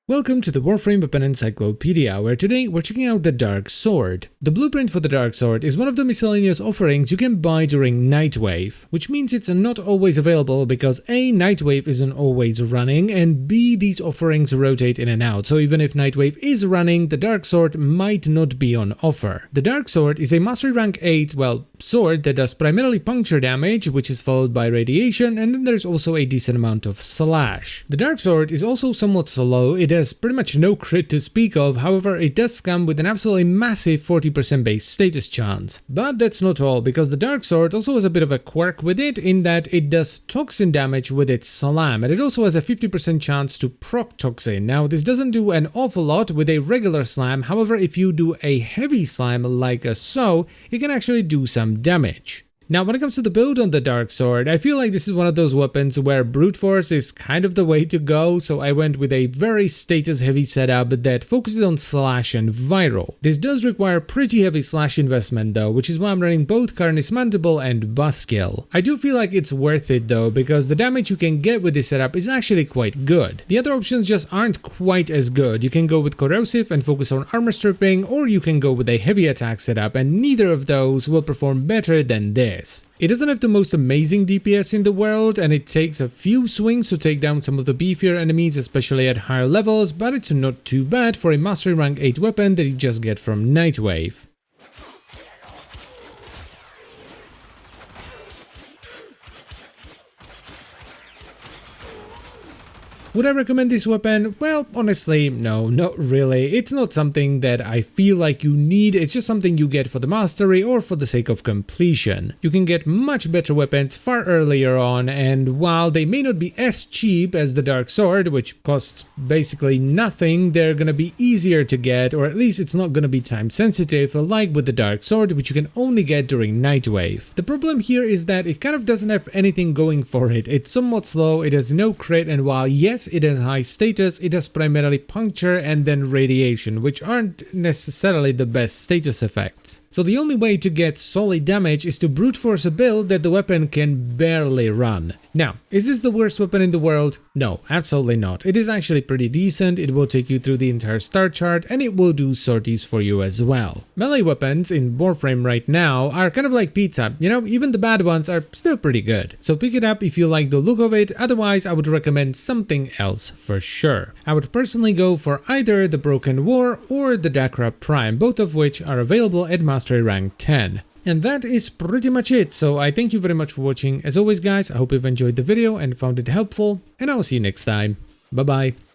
Welcome to the Warframe Weapon Encyclopedia, where today we're checking out the Dark Sword. The blueprint for the Dark Sword is one of the miscellaneous offerings you can buy during Nightwave, which means it's not always available because A. Nightwave isn't always running, and B. these offerings rotate in and out, so even if Nightwave is running, the Dark Sword might not be on offer. The Dark Sword is a Mastery Rank 8, sword that does primarily puncture damage, which is followed by radiation, and then there's also a decent amount of slash. The Dark Sword is also somewhat slow. It has pretty much no crit to speak of, however it does come with an absolutely massive 40% base status chance. But that's not all, because the Dark Sword also has a bit of a quirk with it in that it does toxin damage with its slam, and it also has a 50% chance to proc toxin. Now this doesn't do an awful lot with a regular slam, however if you do a heavy slam like so, it can actually do some damage. Now when it comes to the build on the Dark Sword, I feel like this is one of those weapons where brute force is kind of the way to go, so I went with a very status heavy setup that focuses on slash and viral. This does require pretty heavy slash investment though, which is why I'm running both Carnice Mandible and Buzzkill. I do feel like it's worth it though, because the damage you can get with this setup is actually quite good. The other options just aren't quite as good. You can go with corrosive and focus on armor stripping, or you can go with a heavy attack setup, and neither of those will perform better than this. It doesn't have the most amazing DPS in the world, and it takes a few swings to take down some of the beefier enemies, especially at higher levels, but it's not too bad for a Mastery Rank 8 weapon that you just get from Nightwave. Would I recommend this weapon? Well, honestly, no, not really. It's not something that I feel like you need, it's just something you get for the mastery or for the sake of completion. You can get much better weapons far earlier on, and while they may not be as cheap as the Dark Sword, which costs basically nothing, they're gonna be easier to get, or at least it's not gonna be time sensitive, like with the Dark Sword, which you can only get during Nightwave. The problem here is that it kind of doesn't have anything going for it. It's somewhat slow, it has no crit, and while yes, it has high status, it has primarily puncture and then radiation, which aren't necessarily the best status effects. So the only way to get solid damage is to brute force a build that the weapon can barely run. Now, is this the worst weapon in the world? No, absolutely not. It is actually pretty decent, it will take you through the entire star chart, and it will do sorties for you as well. Melee weapons in Warframe right now are kind of like pizza, you know, even the bad ones are still pretty good. So pick it up if you like the look of it, otherwise I would recommend something else for sure. I would personally go for either the Broken War or the Dakra Prime, both of which are available at Mastery Rank 10. And that is pretty much it, so I thank you very much for watching. As always guys, I hope you've enjoyed the video and found it helpful, and I will see you next time. Bye bye.